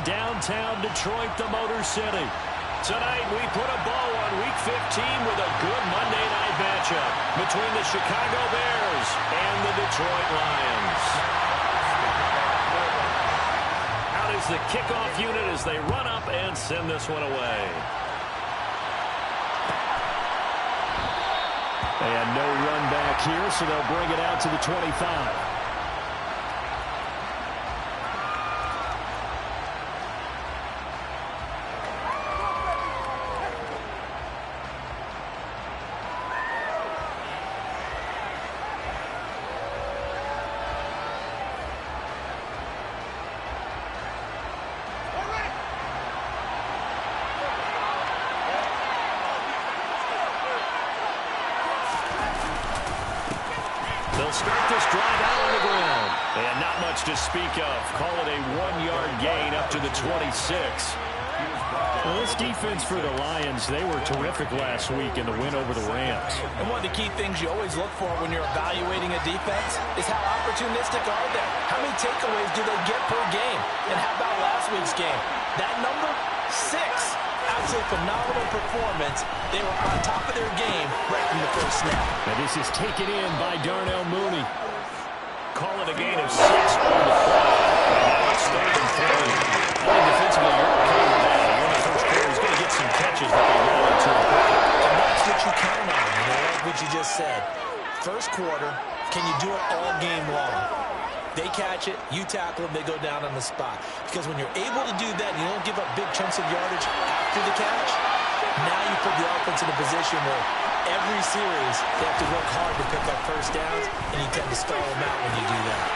downtown Detroit, the Motor City. Tonight, we put a bow on Week 15 with a good Monday night matchup between the Chicago Bears and the Detroit Lions. Out is the kickoff unit as they run up and send this one away. And no run back here, so they'll bring it out to the 25. They'll start this drive out on the ground. And not much to speak of. Call it a 1-yard gain up to the 26. Well, this defense for the Lions, they were terrific last week in the win over the Rams. And one of the key things you always look for when you're evaluating a defense is how opportunistic are they? How many takeaways do they get per game? And how about last week's game? That number, 6. Absolutely phenomenal performance. They were on top of their game right from the first snap. And this is taken in by Darnell Mooney. Call it a gain of 6 on the play. And now it's 3rd and 3. I think defensively you're okay with that. You're in the first quarter. He's going to get some catches that they roll into him quickly. And that's what you count on. You know, like what you just said. First quarter, can you do it all game long? They catch it, you tackle them, they go down on the spot. Because when you're able to do that, you don't give up big chunks of yardage after the catch, now you put the offense in a position where every series they have to work hard to pick up first downs, and you tend to stall them out when you do that.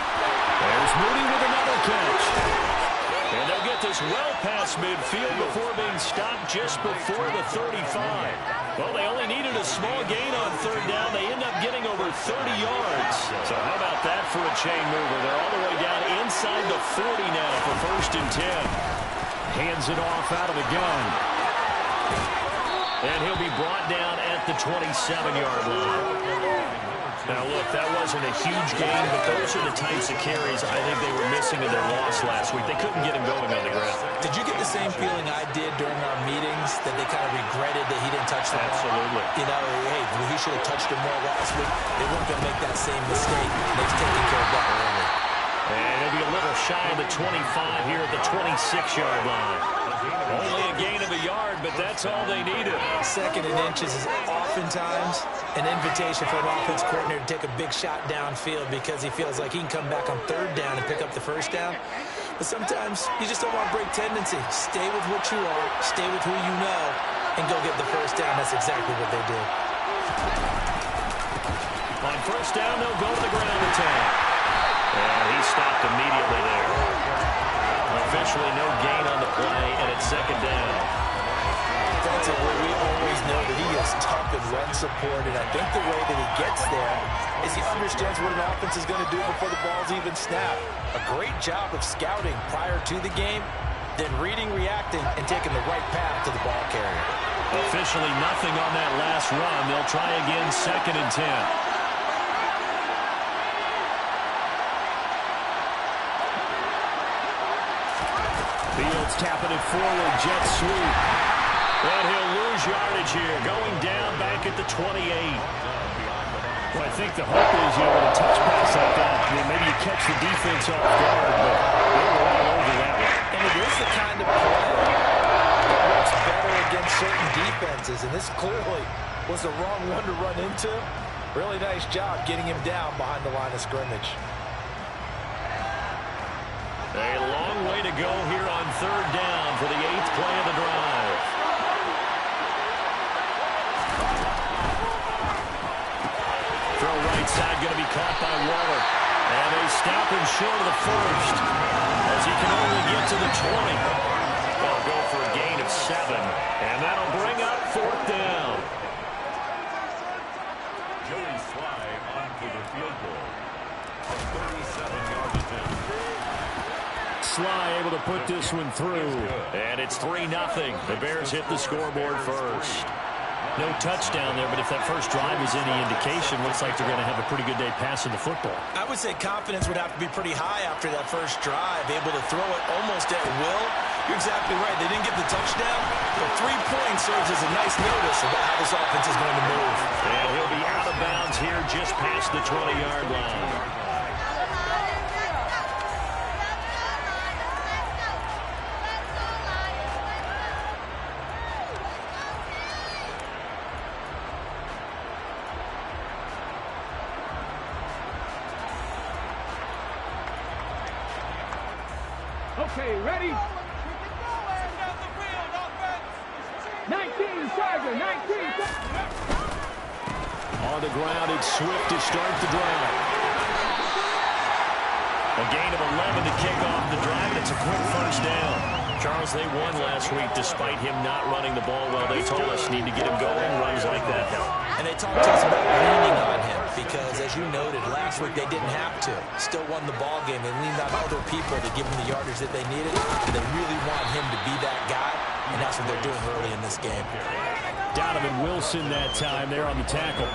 There's Mooney with another catch. And they'll get this well past midfield before being stopped just before the 35. Well, they only needed a small gain on 3rd down. They end up getting over 30 yards. So how about that for a chain mover? They're all the way down inside the 40 now for 1st and 10. Hands it off out of the gun. And he'll be brought down at the 27-yard line. Now, look, that wasn't a huge gain, but those are the types of carries I think they were missing in their loss last week. They couldn't get him going on the ground. Did you get the same feeling I did during our meetings, that they kind of regretted that he didn't touch the ball? Absolutely. You know, hey, he should have touched him more last week. They weren't going to make that same mistake. They've taken care of that early. And it'll be a little shy of the 25 here at the 26-yard line. Only a gain of a yard, but that's all they needed. 2nd and inches is oftentimes an invitation for an offense coordinator to take a big shot downfield because he feels like he can come back on 3rd down and pick up the 1st down. But sometimes you just don't want to break tendency. Stay with what you are, stay with who you know, and go get the 1st down. That's exactly what they did. On 1st down, they'll go to the ground attack. And he stopped immediately there. Officially no gain on the play, and it's 2nd down. That's where we always know that he is tough and run support, and I think the way that he gets there is he understands what an offense is going to do before the ball's even snapped. A great job of scouting prior to the game, then reading, reacting, and taking the right path to the ball carrier. Officially nothing on that last run. They'll try again, 2nd and 10. Fields tapping it forward, jet sweep. And he'll lose yardage here, going down back at the 28. Well, I think the hope is, with a touch pass like that, maybe you catch the defense off guard, but they were all over that one. And it is the kind of play that works better against certain defenses, and this clearly was the wrong one to run into. Really nice job getting him down behind the line of scrimmage. A long way to go here on 3rd down for the 8th play of the drive. Throw right side, going to be caught by Waller. And they stop him short of the 1st as he can only get to the 20. They'll go for a gain of 7, and that'll bring up 4th down. Joey Sly on for the field goal. 37-yard attempt. Sly able to put this one through. And it's 3-0. The Bears hit the scoreboard first. No touchdown there, but if that first drive is any indication, looks like they're going to have a pretty good day passing the football. I would say confidence would have to be pretty high after that first drive, able to throw it almost at will You're exactly right. They didn't get the touchdown, but 3 points serves as a nice notice about how this offense is going to move. And he'll be out of bounds here just past the 20-yard line. Okay, ready? 19, Tiger, 19. On the ground, it's Swift to start the drive. A gain of 11 to kick off the drive, and it's a quick first down. Charles, they won last week despite him not running the ball well. They told us need to get him going. Runs like that help. And they talked to us about leaning on him because, as you noted, last week they didn't have to. Still won the ball game. They leaned on other people to give them the yardage that they needed. And they really want him to be that guy, and that's what they're doing early in this game. Donovan Wilson that time there on the tackle.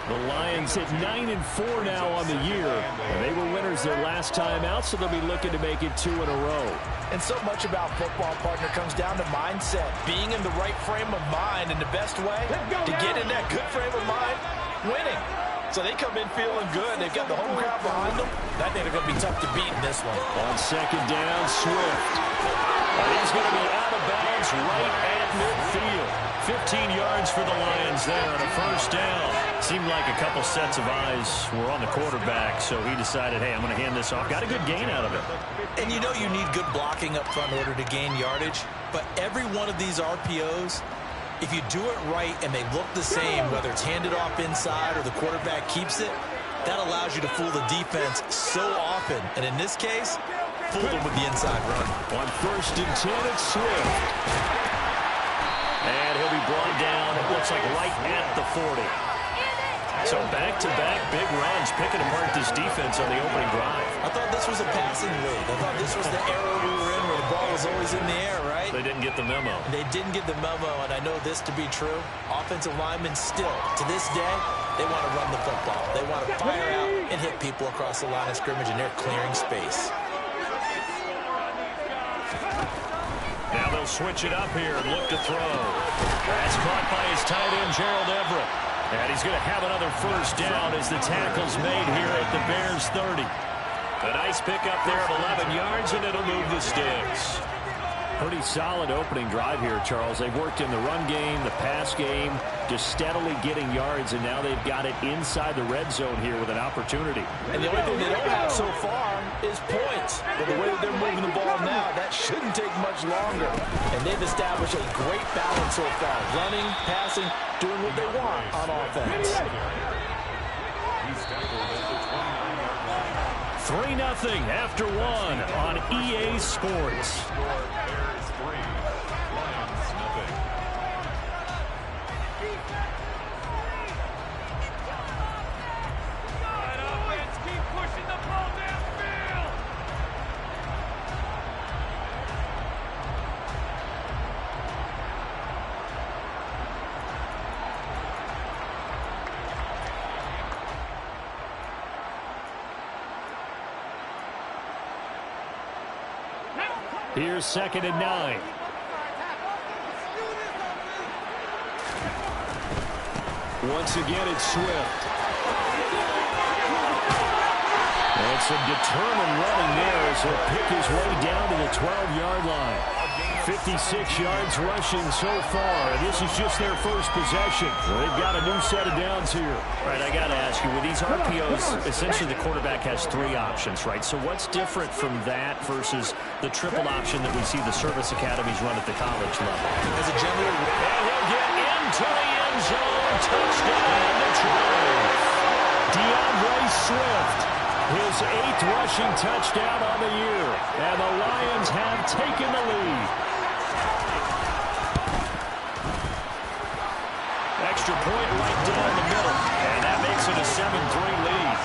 The Lions at 9-4 now on the year. And they were winners their last time out, so they'll be looking to make it 2 in a row. And so much about football, partner, comes down to mindset. Being in the right frame of mind, and the best way to get in that good frame of mind, winning. So they come in feeling good. They've got the home crowd behind them. I think they're going to be tough to beat in this one. On second down, Swift. And he's going to be out of bounds right at midfield. 15 yards for the Lions there on a first down. Seemed like a couple sets of eyes were on the quarterback, so he decided, hey, I'm going to hand this off. Got a good gain out of it. And you know you need good blocking up front in order to gain yardage, but every one of these RPOs, if you do it right and they look the same, whether it's handed off inside or the quarterback keeps it, that allows you to fool the defense so often. And in this case, fool them with the inside run. On first and 10, it's Swift. And he'll be brought down, it looks like right at the 40. So back-to-back big runs, picking apart this defense on the opening drive. I thought this was a passing league. I thought this was the era we were in where the ball was always in the air, right? They didn't get the memo. They didn't get the memo, and I know this to be true. Offensive linemen still, to this day, they want to run the football. They want to fire out and hit people across the line of scrimmage, and they're clearing space. Now they'll switch it up here and look to throw. That's caught by his tight end, Gerald Everett. And he's going to have another first down as the tackle's made here at the Bears 30. A nice pickup there of 11 yards, and it'll move the sticks. Pretty solid opening drive here, Charles. They've worked in the run game, the pass game, just steadily getting yards, and now they've got it inside the red zone here with an opportunity. And the only thing they don't have so far is points. But the way that they're moving the ball now, that shouldn't take much longer. And they've established a great balance so far. Running, passing, doing what they want on offense. 3-0 after one on EA Sports. Here's 2nd and 9. Once again, it's Swift. And some determined running there as he'll pick his way down to the 12-yard line. 56 yards rushing so far. This is just their first possession. They've got a new set of downs here. All right, I got to ask you, with these RPOs, essentially the quarterback has 3 options, right? So what's different from that versus the triple option that we see the service academies run at the college level? As a general, and he'll get into the end zone. Touchdown, Detroit. DeAndre Swift, his 8th rushing touchdown on the year. And the Lions have taken the lead. Extra point right down the middle. And that makes it a 7-3 lead.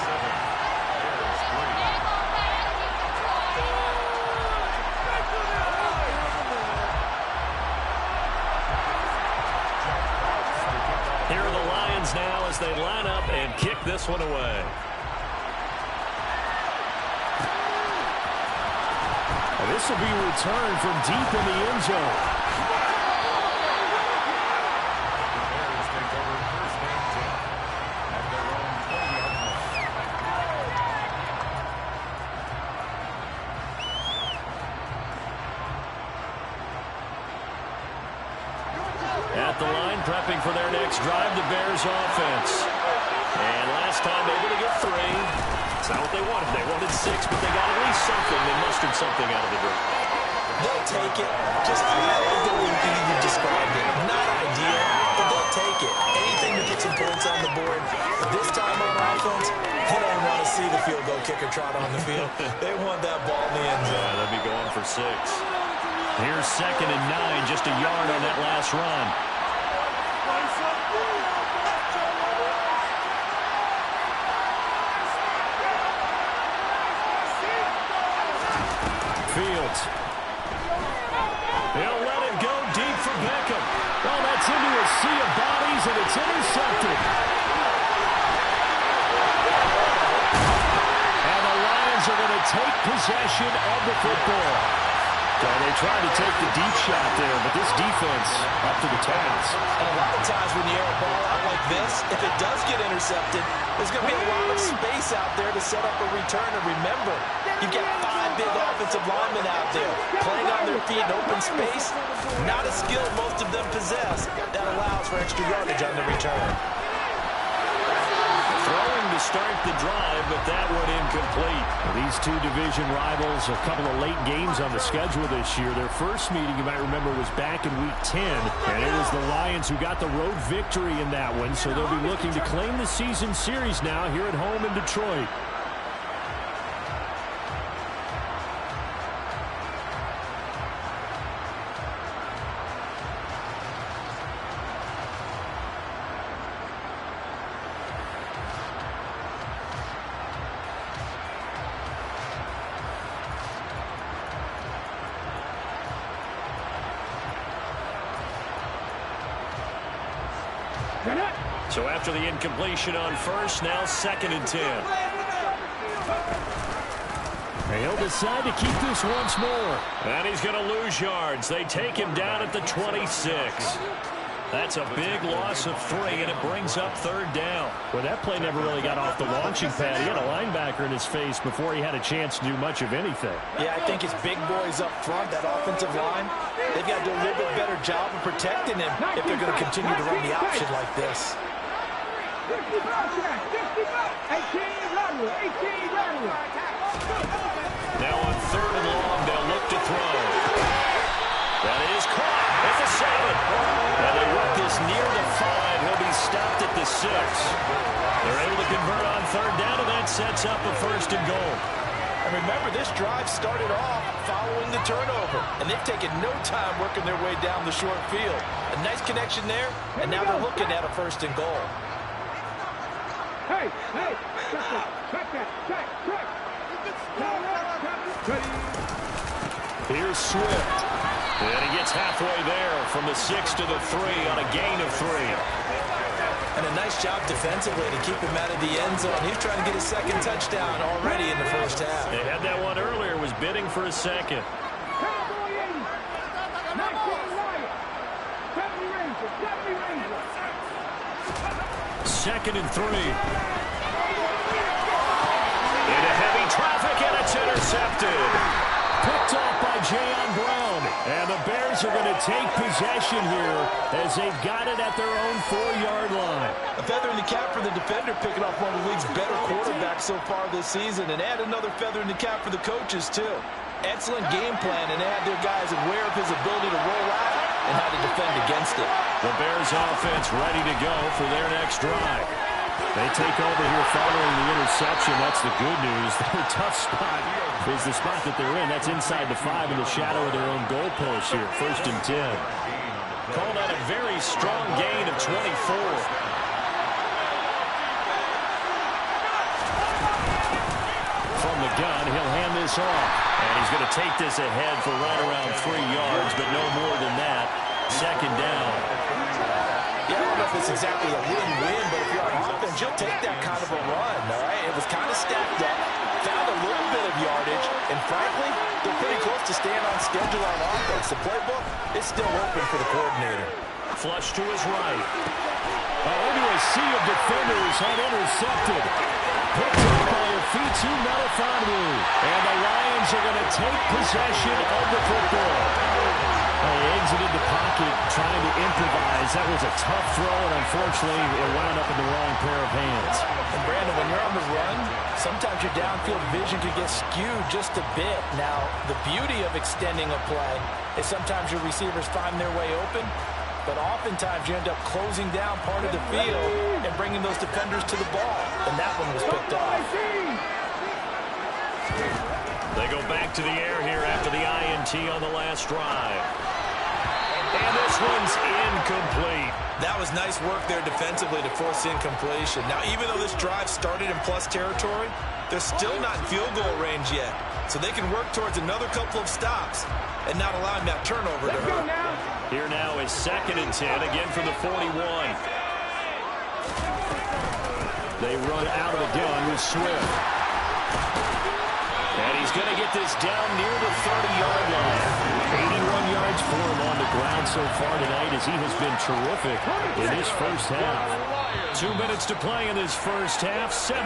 Here are the Lions now as they line up and kick this one away. This this will be returned from deep in the end zone. Bears take over first and 10 at their own 20-yard line. At the line, prepping for their next drive, the Bears offense. And last time able to get 3. It's not what they wanted. They wanted 6, but they got at least something. They mustered something out of the drive. They'll take it. Just like the way you described it. Not ideal, but they'll take it. Anything to get some points on the board. But this time on offense, they don't want to see the field goal kicker trot on the field. They want that ball in the end zone. Yeah, they'll be going for 6. Here's 2nd and 9, just a yard on that last run. Fields. He'll let it go deep for Beckham. Well, that's into a sea of bodies, and it's intercepted. And the Lions are going to take possession of the football. So they tried to take the deep shot there, but this defense up to the task. And a lot of times when you air a ball out like this, if it does get intercepted, there's going to be a lot of space out there to set up a return. And remember, you've got 5 big offensive linemen out there playing on their feet in open space. Not a skill most of them possess that allows for extra yardage on the return. Throwing to start the drive, but that one incomplete. These two division rivals, a couple of late games on the schedule this year. Their first meeting, you might remember, was back in Week 10, and it was the Lions who got the road victory in that one, so they'll be looking to claim the season series now here at home in Detroit. So after the incompletion on first, now 2nd and 10. And he'll decide to keep this once more. And he's going to lose yards. They take him down at the 26. That's a big loss of 3, and it brings up 3rd down. Well, that play never really got off the launching pad. He had a linebacker in his face before he had a chance to do much of anything. Yeah, I think his big boys up front, that offensive line, they've got to do a little bit better job of protecting him if they're going to continue to run the option like this. 18 lateral. Now on 3rd and long, they'll look to throw. That is caught at the 7. And they work this near the 5. He'll be stopped at the 6. They're able to convert on 3rd down, and that sets up a 1st and goal. And remember, this drive started off following the turnover, and they've taken no time working their way down the short field. A nice connection there, and now they're looking at a 1st and goal. Hey, check that. Here's Swift. And he gets halfway there from the 6 to the 3 on a gain of 3. And a nice job defensively to keep him out of the end zone. He's trying to get his 2nd touchdown already in the first half. They had that one earlier, was bidding for a 2nd. 2nd and 3. Into heavy traffic, and it's intercepted. Picked off by Jayon Brown. And the Bears are going to take possession here as they've got it at their own 4-yard line. A feather in the cap for the defender, picking off one of the league's better quarterbacks so far this season. And add another feather in the cap for the coaches, too. Excellent game plan, and they had their guys aware of his ability to roll out and how to defend against it. The Bears offense ready to go for their next drive. They take over here following the interception. That's the good news. Their tough spot is the spot that they're in. That's inside the 5 in the shadow of their own goalpost here. 1st and 10. Called out a very strong gain of 24. From the gun, he'll hand this off. And he's going to take this ahead for right around 3 yards, but no more than that. 2nd down. Yeah, I don't know if it's exactly a win-win, but if you're on offense, you'll take that kind of a run, all right? It was kind of stacked up, found a little bit of yardage, And frankly, they're pretty close to staying on schedule on offense. The playbook is still open for the coordinator. Flush to his right. Into a sea of defenders and intercepted. Picked up by a Fitu Melifonwu. And the Lions are going to take possession of the football. They exited the pocket trying to improvise. That was a tough throw, and unfortunately, it wound up in the wrong pair of hands. And Brandon, when you're on the run, sometimes your downfield vision can get skewed just a bit. Now, the beauty of extending a play is sometimes your receivers find their way open, but oftentimes you end up closing down part of the field and bringing those defenders to the ball. And that one was picked off. They go back to the air here after the INT on the last drive. And this one's incomplete. That was nice work there defensively to force incompletion. Now, even though this drive started in plus territory, they're still not in field goal range yet. So they can work towards another couple of stops and not allowing that turnover to hurt. Here now is 2nd and 10, again from the 41. They run out of the gun with Swift. And he's going to get this down near the 30-yard line. 81 yards for him on the ground so far tonight as he has been terrific in his first half. 2 minutes to play in this first half. 7-3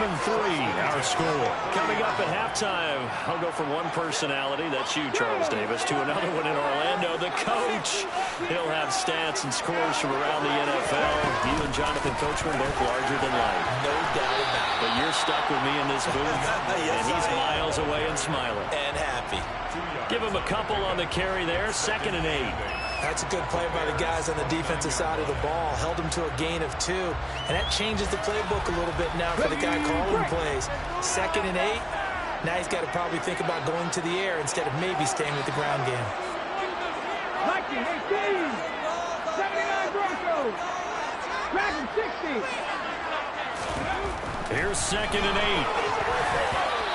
our score. Coming up at halftime, I'll go from one personality, that's you, Charles Davis, to another one in Orlando, the coach. He'll have stats and scores from around the NFL. You and Jonathan Coachman both larger than life. No doubt about it. But you're stuck with me in this booth, Yes, and he's miles away and smiling. And happy. Give him a couple on the carry there. 2nd and 8. That's a good play by the guys on the defensive side of the ball. Held them to a gain of 2. And that changes the playbook a little bit now for the guy calling plays. 2nd and 8. Now he's got to probably think about going to the air instead of maybe staying with the ground game. 19, 79 Broncos. Dragon 60. Here's 2nd and 8.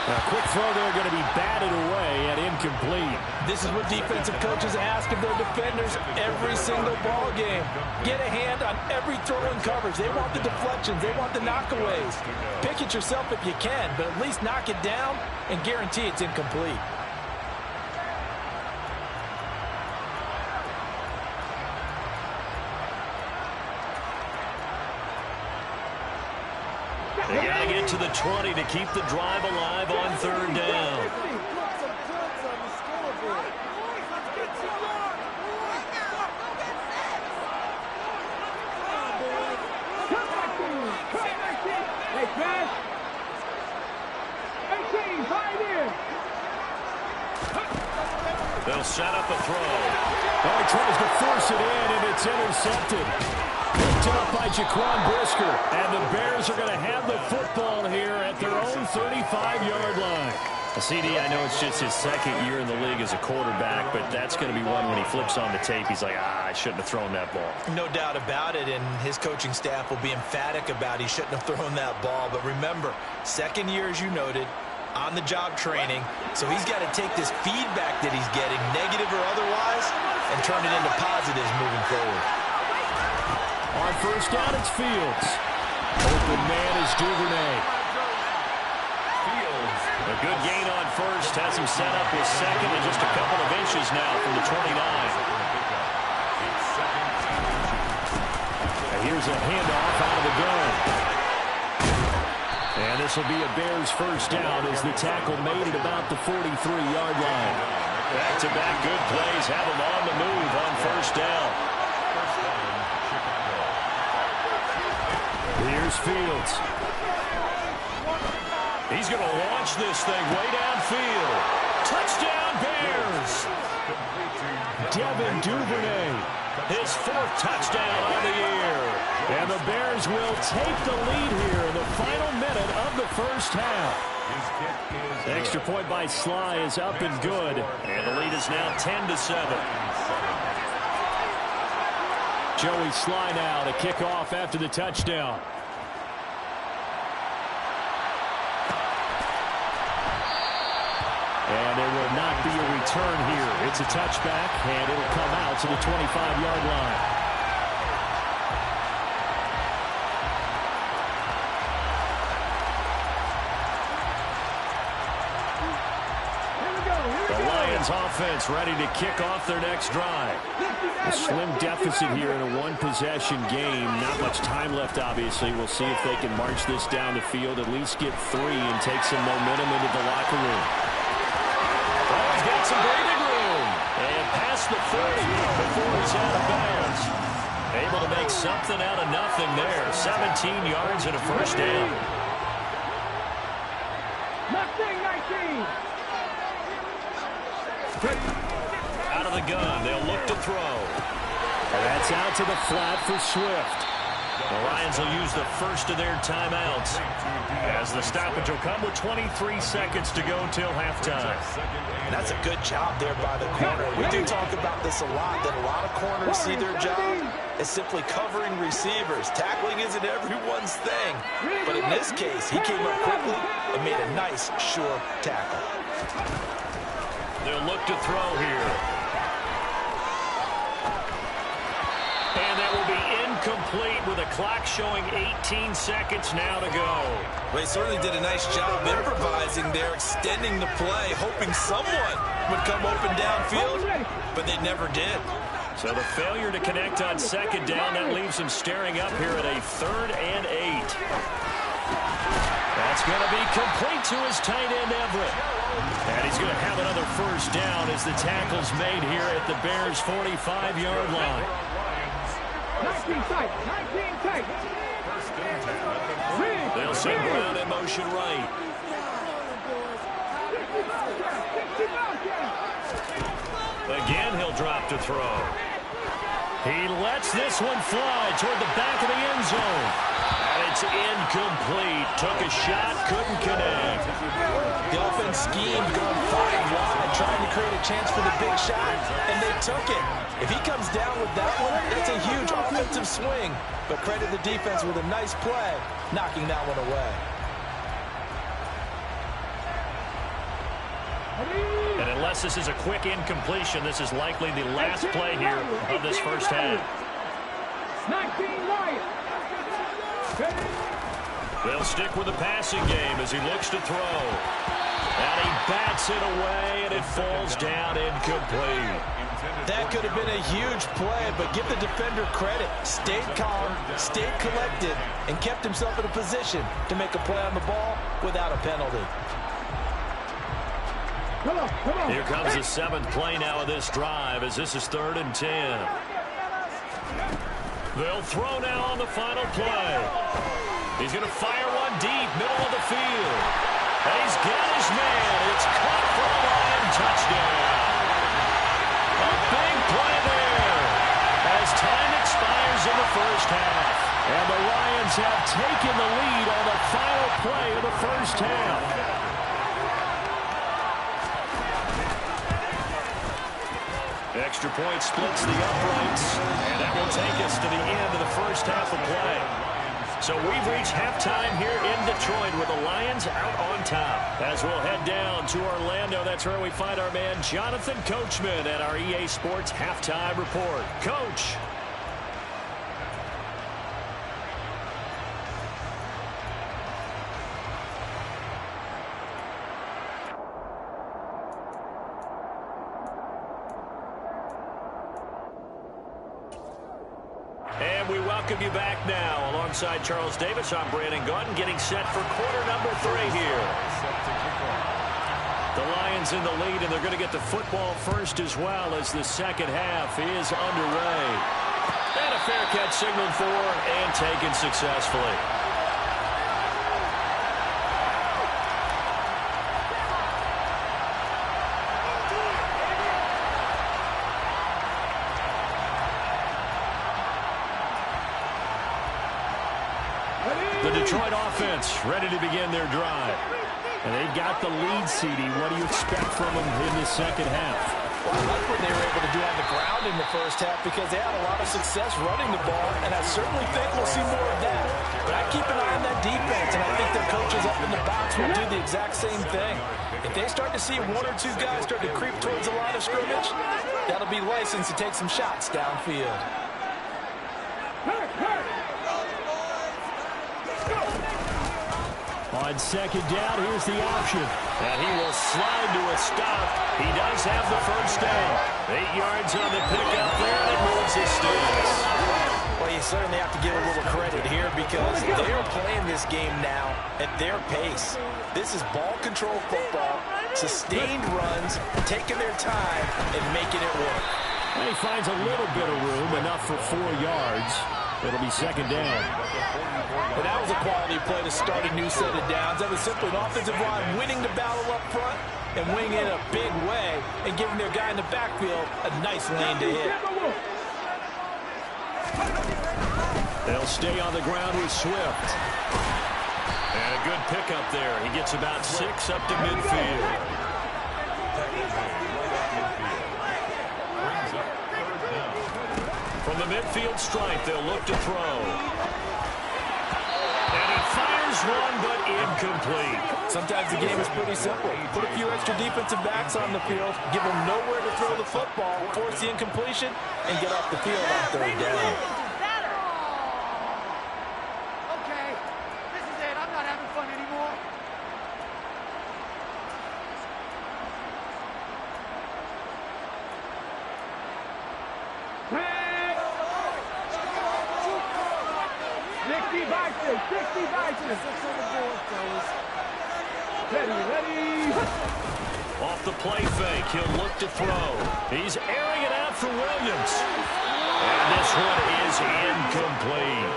A quick throw there going to be batted away and incomplete. This is what defensive coaches ask of their defenders every single ball game. Get a hand on every throw in coverage. They want the deflections. They want the knockaways. Pick it yourself if you can, but at least knock it down and guarantee it's incomplete. They got to get to the 20 to keep the drive alive on 3rd down. Hey, Chris. 18, pioneer. They'll set up a throw. Oh, he tries to force it in, and it's intercepted. Picked up by Jaquan Brisker. And the Bears are going to have the football here at their own 35-yard line. CD, I know it's just his 2nd year in the league as a quarterback, but that's going to be one when he flips on the tape, he's like, I shouldn't have thrown that ball. No doubt about it, and his coaching staff will be emphatic about he shouldn't have thrown that ball. But remember, 2nd year, as you noted, on-the-job training, so he's got to take this feedback that he's getting, negative or otherwise, and turn it into positives moving forward. On 1st down, it's Fields. Open man is Duvernay. Fields. A good gain on 1st. Has him set up with 2nd and just a couple of inches now from the 29. And here's a handoff out of the gun. And this will be a Bears 1st down as the tackle made at about the 43-yard line. Back-to-back good plays have him on the move on 1st down. Here's Fields. He's going to launch this thing way downfield. Touchdown, Bears! Devin Duvernay, his 4th touchdown on the year. And the Bears will take the lead here in the final minute of the 1st half. The extra point by Sly is up and good. And the lead is now 10-7. Joey Sly now to kick off after the touchdown. And there will not be a return here. It's a touchback, and it'll come out to the 25-yard line. Lions offense ready to kick off their next drive. A slim deficit here in a one-possession game. Not much time left, obviously. We'll see if they can march this down the field, at least get 3 and take some momentum into the locker room. Oh, he's got some breathing room. And past the 30 before he's out of bounds. Able to make something out of nothing there. 17 yards and a first down. 19. Out of the gun, they'll look to throw. And that's out to the flat for Swift. The Lions will use the first of their timeouts as the stoppage will come with 23 seconds to go till halftime. And that's a good job there by the corner. We do talk about this a lot, that a lot of corners see their job as simply covering receivers. Tackling isn't everyone's thing. But in this case, he came up quickly and made a nice, sure tackle. They'll look to throw here. And that will be incomplete with a clock showing 18 seconds now to go. Well, he certainly did a nice job improvising there, extending the play, hoping someone would come open downfield, but they never did. So the failure to connect on second down, that leaves him staring up here at a 3rd and 8. That's going to be complete to his tight end, Everett. And he's going to have another first down as the tackle's made here at the Bears' 45-yard line. 19 tight. They'll send Brown in motion right. Again, he'll drop to throw. He lets this one fly toward the back of the end zone. And it's incomplete. Took a shot, couldn't connect. The offense schemed going 5 wide, trying to create a chance for the big shot, and they took it. If he comes down with that one, that's a huge offensive swing. But credit the defense with a nice play, knocking that one away. And unless this is a quick incompletion, this is likely the last play here of this first half. 19 Lions. They'll stick with the passing game as he looks to throw. And he bats it away, and it falls down incomplete. That could have been a huge play, but give the defender credit. Stayed calm, stayed collected, and kept himself in a position to make a play on the ball without a penalty. Come on. Here comes the 7th play now of this drive as this is 3rd and 10. They'll throw now on the final play. He's going to fire one deep, middle of the field. And he's got his man. It's caught for a Lion touchdown. A big play there as time expires in the first half. And the Lions have taken the lead on the final play of the first half. Extra point splits the uprights, and that will take us to the end of the first half of play. So we've reached halftime here in Detroit with the Lions out on top. As we'll head down to Orlando, that's where we find our man Jonathan Coachman at our EA Sports Halftime Report. Coach. And we welcome you back now. Alongside Charles Davis, I'm Brandon Gunn, getting set for quarter number 3 here. The Lions in the lead, and they're going to get the football first as well as the second half is underway. And a fair catch signaled for and taken successfully. The Detroit offense ready to begin their drive. And they've got the lead, CD. What do you expect from them in the second half? Well, I like what they were able to do on the ground in the first half because they had a lot of success running the ball, and I certainly think we'll see more of that. But I keep an eye on that defense, and I think their coaches up in the box will do the exact same thing. If they start to see 1 or 2 guys start to creep towards the line of scrimmage, that'll be license to take some shots downfield. On second down, here's the option. And he will slide to a stop. He does have the first down. 8 yards on the pickup there, and it moves the sticks. Well, you certainly have to give a little credit here because they are playing this game now at their pace. This is ball control football, sustained runs, taking their time, and making it work. And he finds a little bit of room, enough for 4 yards. It'll be second down. But that was a quality play to start a new set of downs. That was simply an offensive line winning the battle up front and winning it in a big way and giving their guy in the backfield a nice lane to hit. They'll stay on the ground with Swift. And a good pickup there. He gets about 6 up to midfield. From the midfield stripe, they'll look to throw. And he fires one, but incomplete. Sometimes the game is pretty simple. Put a few extra defensive backs on the field, give them nowhere to throw the football, force the incompletion, and get off the field on third down. Okay, this is it. I'm not having fun anymore. Ready. Off the play fake, he'll look to throw. He's airing it out for Williams. And this one is incomplete.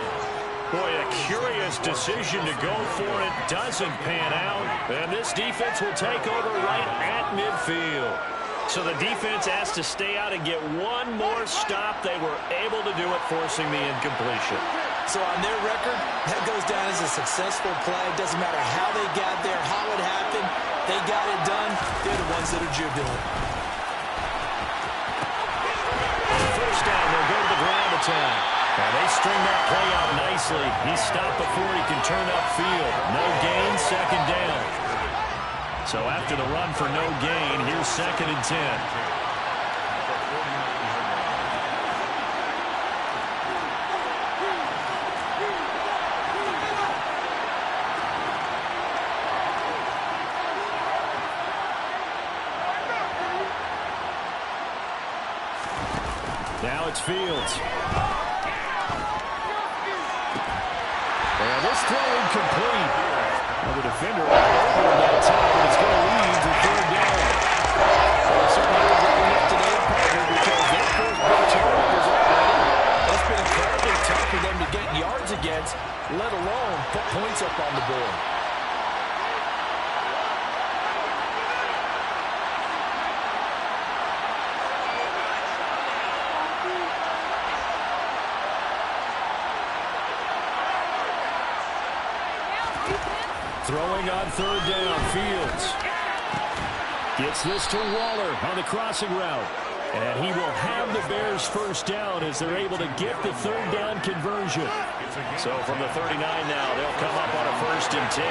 Boy, a curious decision to go for it. Doesn't pan out. And this defense will take over right at midfield. So the defense has to stay out and get one more stop. They were able to do it, forcing the incompletion. So on their record, that goes down as a successful play. Doesn't matter how they got there, how it happened. They got it done. They're the ones that are jubilant. On first down, they'll go to the ground attack. And they string that play out nicely. He's stopped before he can turn upfield. No gain, second down. So after the run for no gain, here's 2nd and 10. Now it's Fields. And this throw incomplete. Well, the defender all over that time, but it's going to lead to third down. Well, certainly they're going up today, partner, because their first big turnovers already. It's been incredibly tough for them to get yards against, let alone put points up on the board. Throwing on third down, Fields. Gets this to Waller on the crossing route. And he will have the Bears first down as they're able to get the third down conversion. So from the 39 now, they'll come up on a 1st and 10.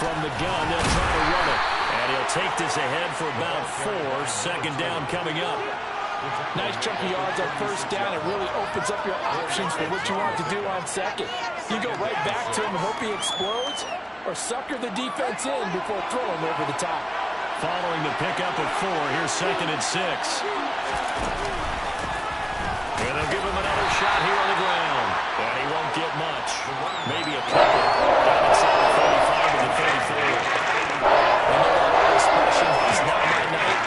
From the gun, they'll try to run it. And he'll take this ahead for about 4. Second down coming up. Nice chunky yards on first down. It really opens up your options for what you want to do on second. You go right back to him and hope he explodes, or sucker the defense in before throwing over the top. Following the pickup of 4, here's 2nd and 6. And they'll give him another shot here on the ground. And he won't get much. Maybe a couple. Down inside the 35 to the 34. I know that expression. It's not my night.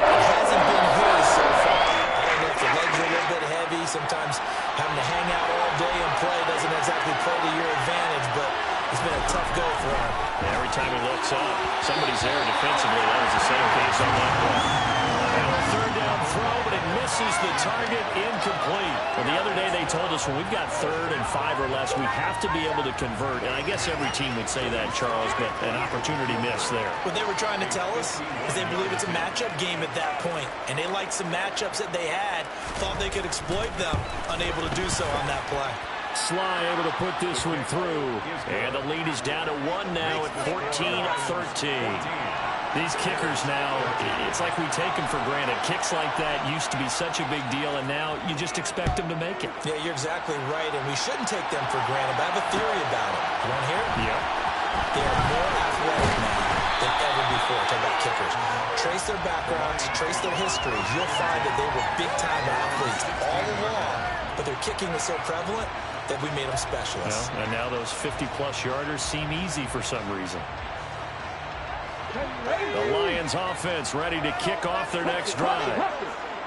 It hasn't been his so far. I don't know if the legs are a little bit heavy. Sometimes having to hang out all day and play doesn't exactly play to your advantage, but it's been a tough go for him. Every time he looks up, somebody's there defensively. That was the same case on that play. And a third down throw, but it misses the target, incomplete. Well, the other day they told us when we've got 3rd and 5 or less, we have to be able to convert. And I guess every team would say that, Charles, but an opportunity missed there. What they were trying to tell us is they believe it's a matchup game at that point, and they liked some matchups that they had, thought they could exploit them, unable to do so on that play. Sly able to put this one through. And the lead is down to 1 now at 14-13. These kickers now, it's like we take them for granted. Kicks like that used to be such a big deal, and now you just expect them to make it. Yeah, you're exactly right, and we shouldn't take them for granted. But I have a theory about it. You want to hear it? Yeah. They are more athletic now than ever before. Talk about kickers. Trace their backgrounds, trace their histories. You'll find that they were big-time athletes all along, but their kicking was so prevalent that we made them specialists. Well, and now those 50-plus yarders seem easy for some reason. The Lions offense ready to kick off their next drive.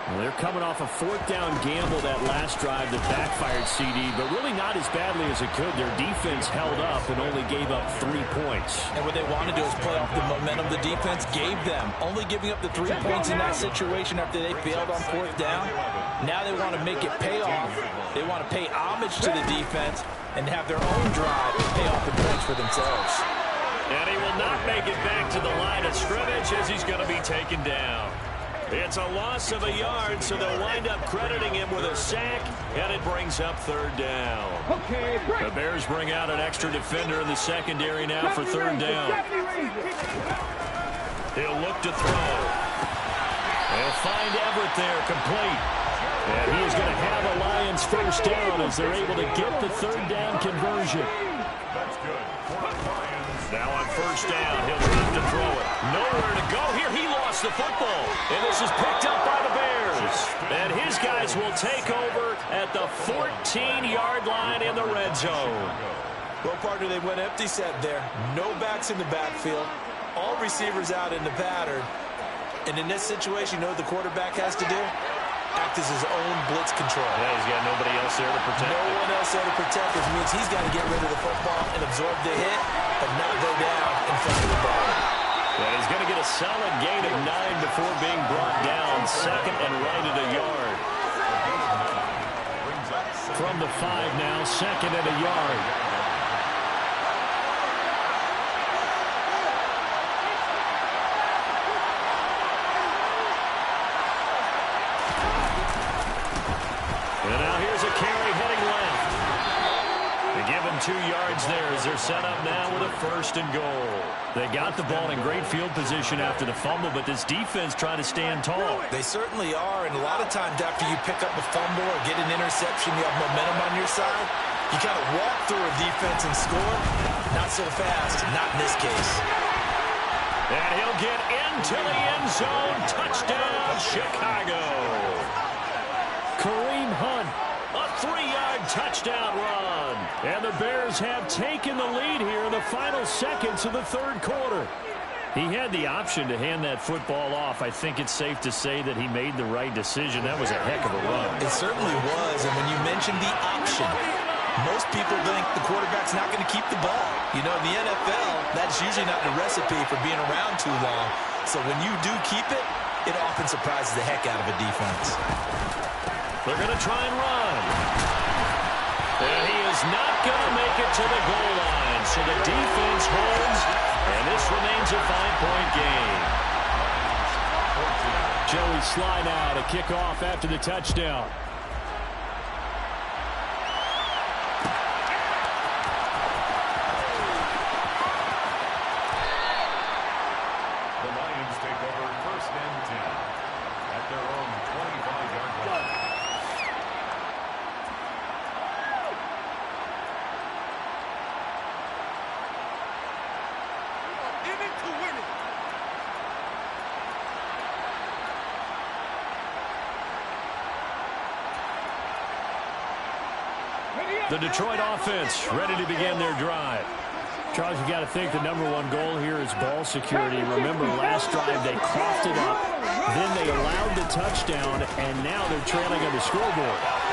Well, they're coming off a fourth-down gamble that last drive that backfired, CD, but really not as badly as it could. Their defense held up and only gave up 3 points. And what they want to do is play off the momentum the defense gave them. Only giving up the 3 points in that situation after they failed on fourth down. Now they want to make it pay off. They want to pay homage to the defense and have their own drive pay off the points for themselves. And he will not make it back to the line of scrimmage as he's going to be taken down. It's a loss of a yard, so they'll wind up crediting him with a sack, and it brings up third down. The Bears bring out an extra defender in the secondary now for third down. He'll look to throw. They'll find Everett there, complete. And he is going to have a Lions first down as they're able to get the third down conversion. That's good for the Lions. Now on first down, he'll drop to throw it. Nowhere to go. Here he lost the football. And this is picked up by the Bears. And his guys will take over at the 14-yard line in the red zone. Well, partner, they went empty set there. No backs in the backfield. All receivers out in the pattern. And in this situation, you know what the quarterback has to do? Act as his own blitz control. Yeah, he's got nobody else there to protect. No one else there to protect, which means he's got to get rid of the football and absorb the hit, but not go down in front of the ball. Yeah, he's going to get a solid gain of 9 before being brought down. Second and right at a yard. From the 5 now, second and a yard. And now here's a carry heading left. They give him 2 yards there as they're set up now with a first and goal. They got the ball in great field position after the fumble, but this defense trying to stand tall. They certainly are, and a lot of times after you pick up a fumble or get an interception, you have momentum on your side. You kind of walk through a defense and score. Not so fast, not in this case. And he'll get into the end zone. Touchdown, Chicago. Kareem Hunt, a 3-yard touchdown run. And the Bears have taken the lead here in the final seconds of the third quarter. He had the option to hand that football off. I think it's safe to say that he made the right decision. That was a heck of a run. It certainly was, and when you mentioned the option, most people think the quarterback's not going to keep the ball. You know, in the NFL, that's usually not the recipe for being around too long. So when you do keep it, it often surprises the heck out of a defense. They're going to try and run. And he is not going to make it to the goal line. So the defense holds, and this remains a 5-point game. Joey Sly now to kick off after the touchdown. The Lions take over first and 10 at their own 25-yard line. The Detroit offense ready to begin their drive. Charles, you got to think the #1 goal here is ball security. Remember, last drive they coughed it up, then they allowed the touchdown, and now they're trailing on the scoreboard.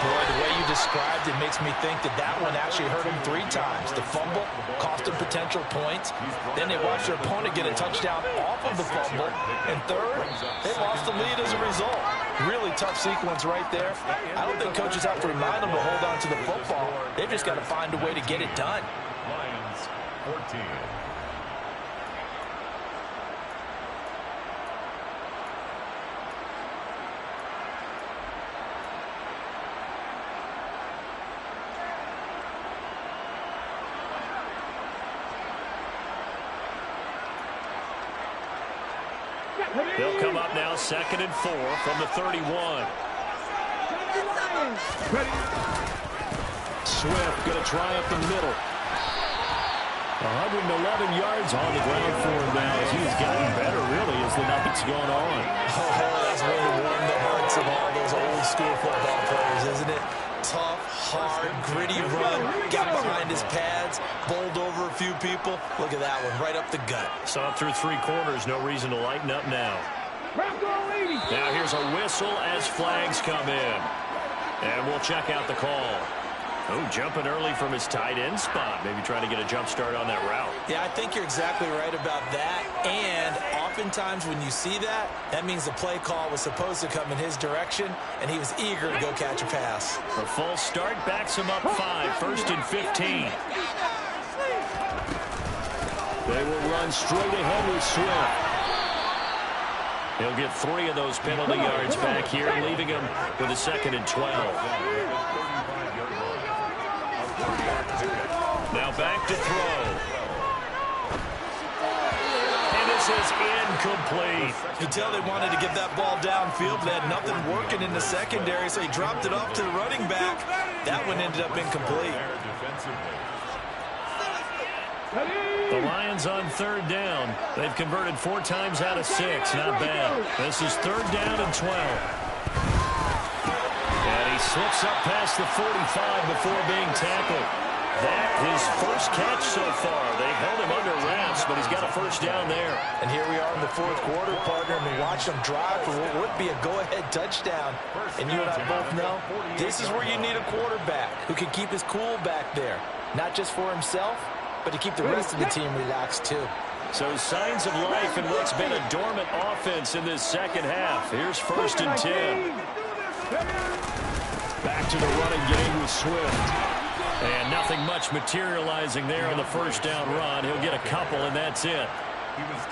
Boy, the way you described it makes me think that that one actually hurt them 3 times. The fumble cost them potential points. Then they watched their opponent get a touchdown off of the fumble. And third, they lost the lead as a result. Really tough sequence right there. I don't think coaches have to remind them to hold on to the football. They've just got to find a way to get it done. Lions 14. They'll come up now 2nd and 4 from the 31. Swift going to try up the middle. 111 yards on the ground for him now as he's gotten better, really, as the night's gone on. Oh, that's really warmed the hearts of all those old school football players, isn't it? Tough, hard, gritty run, got behind his pads, bowled over a few people. Look at that one, right up the gut. Saw it through 3 quarters, no reason to lighten up now. Now here's a whistle as flags come in. And we'll check out the call. Oh, jumping early from his tight end spot. Maybe trying to get a jump start on that route. Yeah, I think you're exactly right about that. And oftentimes when you see that, that means the play call was supposed to come in his direction, and he was eager to go catch a pass. The false start backs him up 5, 1st and 15. They will run straight ahead with Swift. He'll get 3 of those penalty yards back here, leaving him with a 2nd and 12. Now back to throw. And this is incomplete. You tell they wanted to get that ball downfield, but they had nothing working in the secondary, so he dropped it off to the running back. That one ended up incomplete. The Lions on 3rd down. They've converted 4 times out of 6. Not bad. This is 3rd down and 12. And he slips up past the 45 before being tackled. That his first catch so far. They held him under wraps, but he's got a 1st down there. And here we are in the 4th quarter, partner, and we watch him drive for what would be a go-ahead touchdown. And you and I both know this is where you need a quarterback who can keep his cool back there. Not just for himself, but to keep the rest of the team relaxed too. So signs of life in what's been a dormant offense in this 2nd half. Here's 1st and 10. Back to the running game with Swift. And nothing much materializing there on the 1st down run. He'll get a couple, and that's it.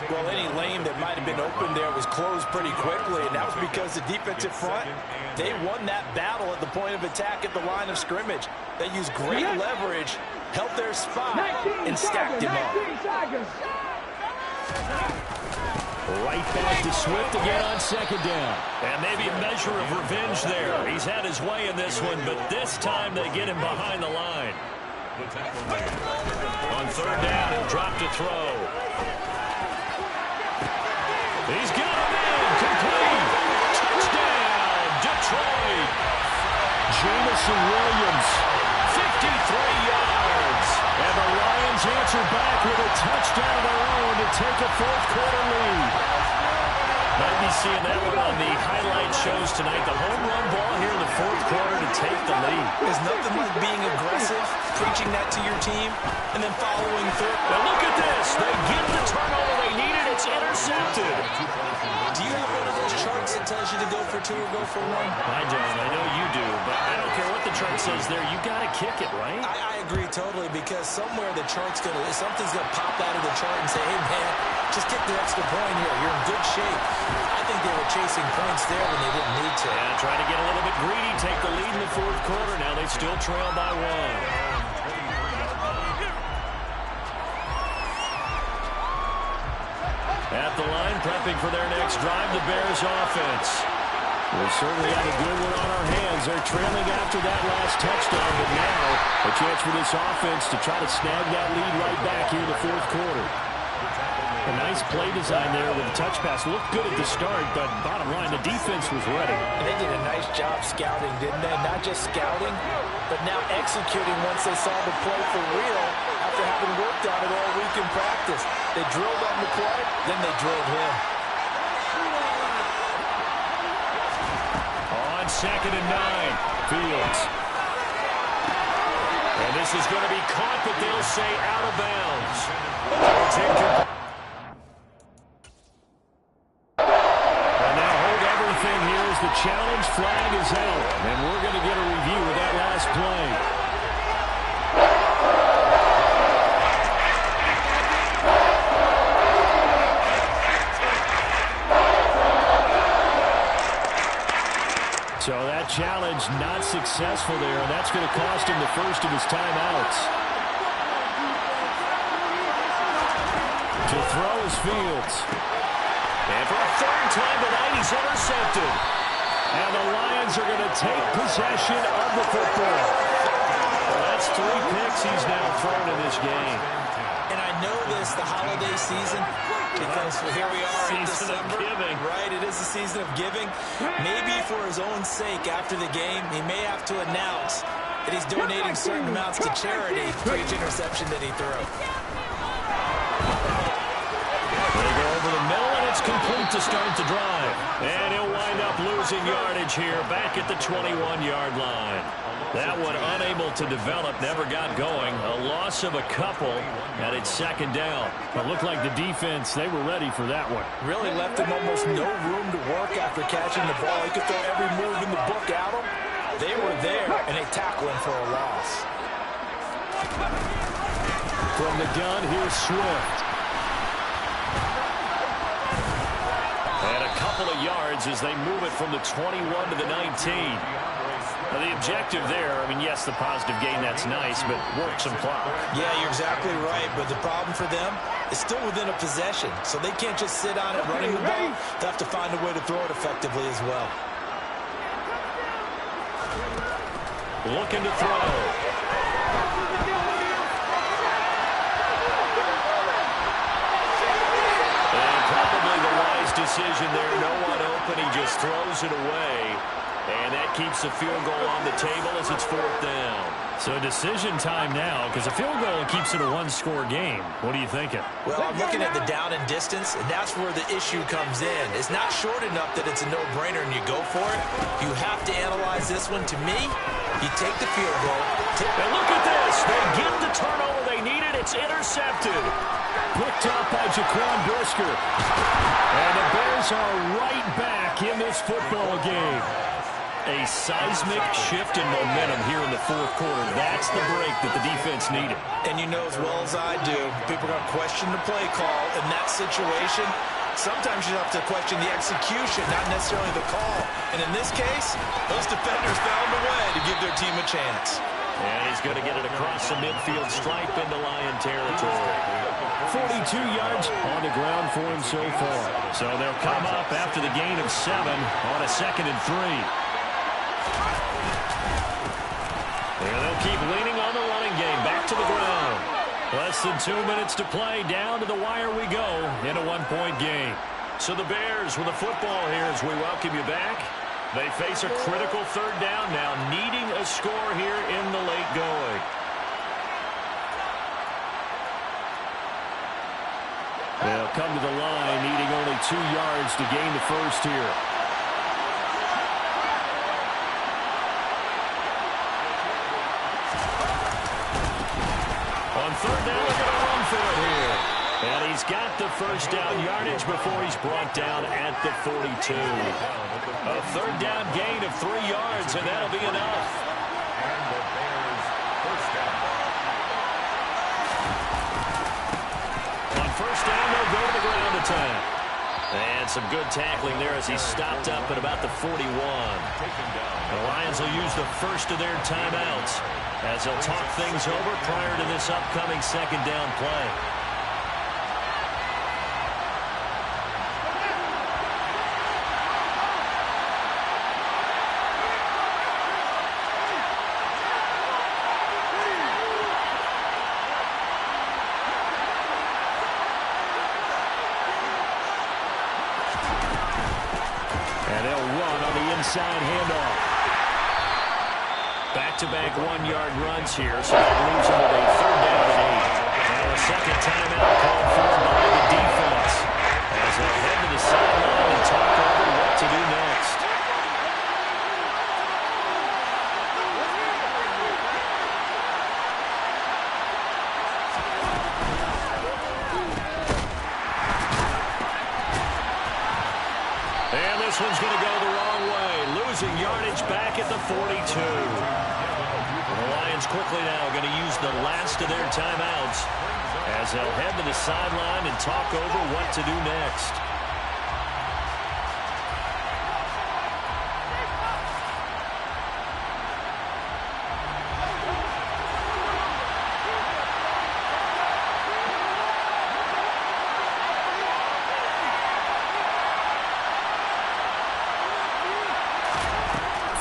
Well, any lane that might have been open there was closed pretty quickly, and that was because the defensive front, they won that battle at the point of attack at the line of scrimmage. They used great leverage, held their spot, and stacked him up. Right back to Swift again on 2nd down. And maybe a measure of revenge there. He's had his way in this one, but this time they get him behind the line. On 3rd down, he'll drop to throw. He's got him in. Complete. Touchdown, Detroit. Jamison Williams, 53 yards. And the Lions answer back with a touchdown of their own to take a 4th quarter lead. Might be seeing that one on the highlight shows tonight. The home run ball here in the 4th quarter to take the lead. There's nothing like being aggressive, preaching that to your team, and then following through. Now look at this. They get the turnover they needed. It's intercepted. Do you have one of those charts that tells you to go for 2 or go for 1? I don't. I know you do, but I don't care what the chart says there. You got to kick it, right? I agree totally, because somewhere the chart's something's gonna pop out of the chart and say, hey man, just kick the extra point here. You're in good shape. I think they were chasing points there when they didn't need to. Yeah, trying to get a little bit greedy, take the lead in the 4th quarter. Now they still trail by 1. At the line, prepping for their next drive, the Bears offense. We certainly have a good one on our hands. They're trailing after that last touchdown, but now a chance for this offense to try to snag that lead right back here in the 4th quarter. A nice play design there with the touch pass. Looked good at the start, but bottom line, the defense was ready. And they did a nice job scouting, didn't they? Not just scouting, but now executing once they saw the play for real after having worked on it all week in practice. They drilled on the play, then they drilled him. On 2nd and 9, Fields. And this is going to be caught, but they'll say out of bounds. It's incomplete. And now hold everything here as the challenge flag is out. And we're going to get a review of that last play. So that challenge not successful there, and that's going to cost him the first of his timeouts. To throw is Fields. And for a third time tonight, he's intercepted. And the Lions are going to take possession of the football. Well, that's 3 picks he's now thrown in this game. And I know this, the holiday season, because here we are in December. Giving. Right, it is the season of giving. Maybe for his own sake after the game, he may have to announce that he's donating certain amounts to charity for each interception that he threw. They go over the middle, and it's complete to start the drive. And he'll wind up losing yardage here back at the 21-yard line. That one unable to develop, never got going. A loss of a couple, and it's second down. It looked like the defense, they were ready for that one. Really left him almost no room to work after catching the ball. He could throw every move in the book at him. They were there, and they tackle him for a loss. From the gun, here's Swift. And a couple of yards as they move it from the 21 to the 19. Now, the objective there, I mean, yes, the positive gain, that's nice, but work some clock. Yeah, you're exactly right, but the problem for them is still within a possession, so they can't just sit on it running the ball. They have to find a way to throw it effectively as well. Looking to throw. And probably the wise decision there. No one open. He just throws it away. And that keeps the field goal on the table as it's 4th down. So decision time now, because a field goal keeps it a one-score game. What are you thinking? Well, I'm looking at the down and distance, and that's where the issue comes in. It's not short enough that it's a no-brainer and you go for it. You have to analyze this one. To me, you take the field goal. And look at this. They get the turnover they needed. It's intercepted. Picked up by Jaquan Brisker. And the Bears are right back in this football game. A seismic shift in momentum here in the 4th quarter. That's the break that the defense needed. And you know as well as I do, people are going to question the play call in that situation. Sometimes you have to question the execution, not necessarily the call. And in this case, those defenders found a way to give their team a chance. And he's going to get it across the midfield stripe into Lion territory. 42 yards on the ground for him so far. So they'll come up after the gain of 7 on a 2nd and 3. And they'll keep leaning on the running game. Back to the ground. Less than 2 minutes to play. Down to the wire we go in a 1-point game. So the Bears with the football here as we welcome you back. They face a critical 3rd down now, needing a score here in the late going. They'll come to the line, needing only 2 yards to gain the first here. On 3rd down, they're going to run for it here. And he's got the first down yardage before he's brought down at the 42. A 3rd down gain of 3 yards, and that'll be enough. And the Bears first down. On 1st down, they'll go to the ground attack. And some good tackling there as he stopped up at about the 41. The Lions will use the first of their timeouts as they'll talk things over prior to this upcoming 2nd down play. And they'll run on the inside handoff. Back-to-back 1-yard runs here, so that leaves them with a 3rd down and 8. Now a 2nd timeout called for by the defense as they head to the sideline and talk over what to do next. And this one's going to go the wrong way, losing yardage back at the 42. The Lions quickly now going to use the last of their timeouts as they'll head to the sideline and talk over what to do next.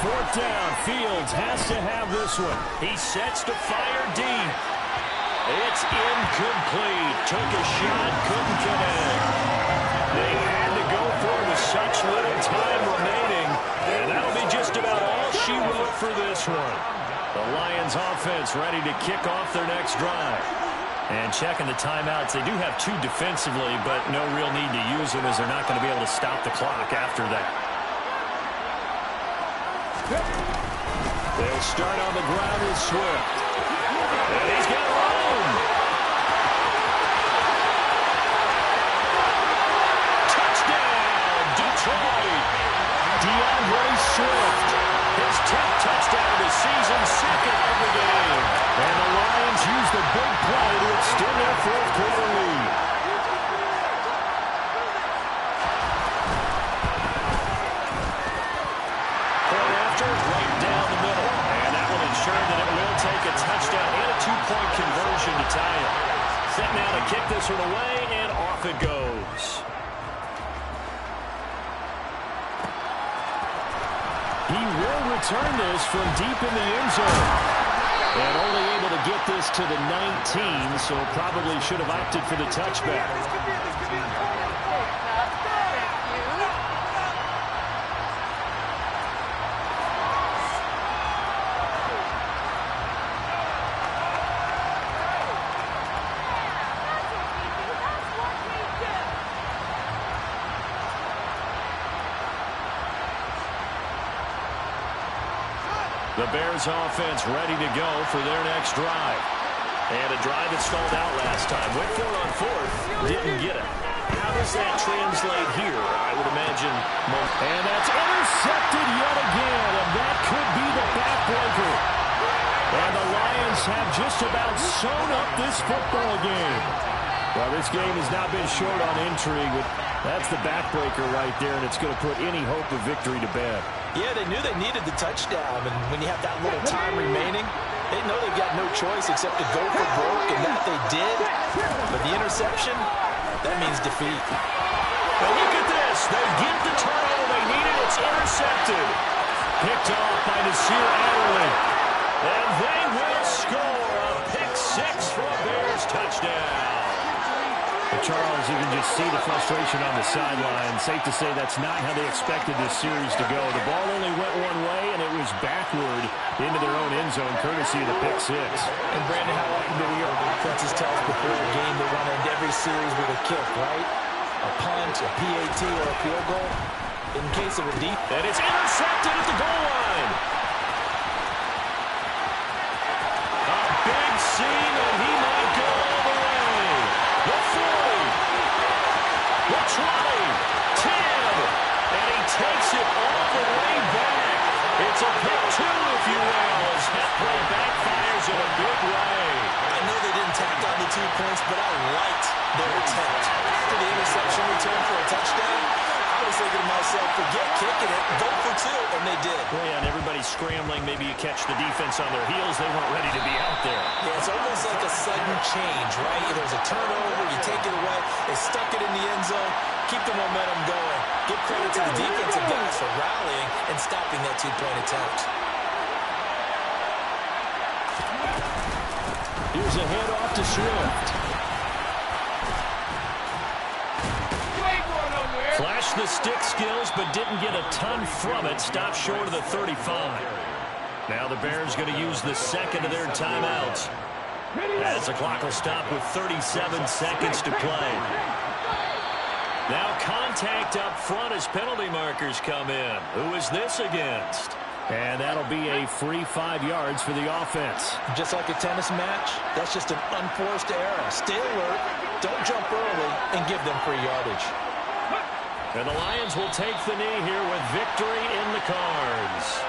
4th down. Fields has to have this one. He sets to fire deep. It's incomplete. Took a shot, couldn't connect. They had to go for it with such little time remaining. And that'll be just about all she wrote for this one. The Lions offense ready to kick off their next drive. And checking the timeouts, they do have 2 defensively, but no real need to use them as they're not going to be able to stop the clock after that. They'll start on the ground with Swift. And he's got room. Touchdown, Detroit. DeAndre Swift. His 10th touchdown of the season, 2nd of the game. And the Lions use the big play to extend their 4th quarter lead. Point after, right down the middle. And that will ensure that it will take a touchdown and a 2-point conversion to tie it. Set now to kick this one away, and off it goes. He will return this from deep in the end zone. And only able to get this to the 19, so probably should have opted for the touchback. The Bears offense ready to go for their next drive. And a drive that stalled out last time. Went for it on 4th, didn't get it. How does that translate here? I would imagine. And that's intercepted yet again, and that could be the backbreaker. And the Lions have just about sewn up this football game. Well, this game has not been short on intrigue, but that's the backbreaker right there, and it's going to put any hope of victory to bed. Yeah, they knew they needed the touchdown, and when you have that little time remaining, they know they've got no choice except to go for broke, and that they did. But the interception, that means defeat. Well, look at this. They get the turnover they needed. It's intercepted. Picked off by Nasir Adderley. And they will score a pick 6 for a Bears touchdown. Charles, you can just see the frustration on the sideline. Safe to say that's not how they expected this series to go. The ball only went one way, and it was backward into their own end zone, courtesy of the pick 6. And, Brandon, how often do we hear offenses tell us before a game they want to end every series with a kick, right? A punt, a PAT, or a field goal. In case of a deep. And it's intercepted at the goal line. A big seam, and he might go all the way. The 40, the 20, 10, and he takes it all the way back. It's a pick 2, if you will, as that play backfires in a big way. I know they didn't tack on the 2 points, but I liked their attempt. After the interception return for a touchdown, I was thinking to myself, forget kicking it, go for 2, and they did. Well, yeah, and everybody's scrambling. Maybe you catch the defense on their heels. They weren't ready to be out there. Yeah, it's almost like a sudden change, right? There's a turnover, you take it away, they stuck it in the end zone, keep the momentum going. Give credit to the defensive guys for rallying and stopping that 2-point attempt. Here's a handoff to Swift. Flashed the stick skills, but didn't get a ton from it. Stopped short of the 35. Now the Bears going to use the second of their timeouts, as the clock will stop with 37 seconds to play. Now contact up front as penalty markers come in. Who is this against? And that'll be a free 5 yards for the offense. Just like a tennis match, that's just an unforced error. Stay alert, don't jump early, and give them free yardage. And the Lions will take the knee here with victory in the cards.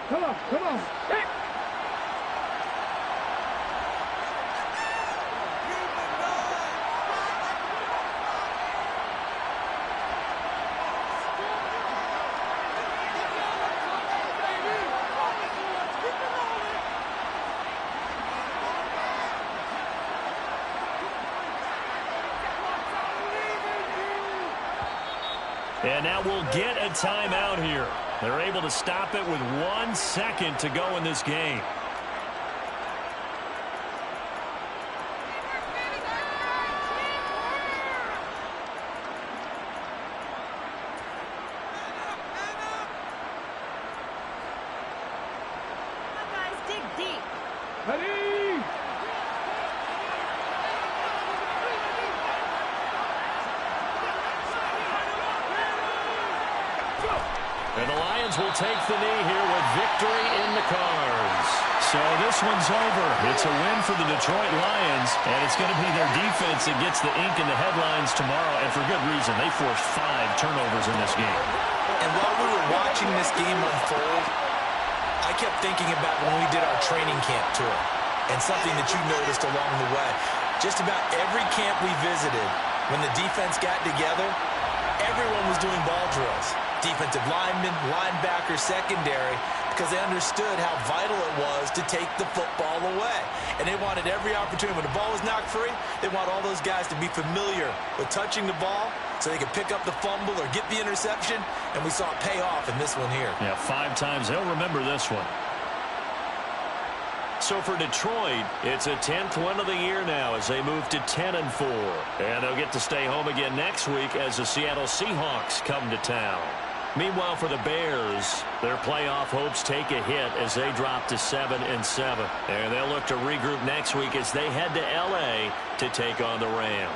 Come on, come on. Hey. And now we'll get a timeout here. They're able to stop it with 1 second to go in this game. And the Lions will take the knee here with victory in the cards. So this one's over. It's a win for the Detroit Lions, and it's going to be their defense that gets the ink in the headlines tomorrow, and for good reason. They forced 5 turnovers in this game. And while we were watching this game unfold, I kept thinking about when we did our training camp tour and something that you noticed along the way. Just about every camp we visited, when the defense got together, everyone was doing ball drills. Defensive linemen, linebackers, secondary, because they understood how vital it was to take the football away. And they wanted every opportunity. When the ball was knocked free, they want all those guys to be familiar with touching the ball so they could pick up the fumble or get the interception. And we saw it pay off in this one here. Yeah, 5 times. They'll remember this one. So for Detroit, it's a 10th win of the year now as they move to 10-4. And they'll get to stay home again next week as the Seattle Seahawks come to town. Meanwhile, for the Bears, their playoff hopes take a hit as they drop to 7-7. And they'll look to regroup next week as they head to L.A. to take on the Rams.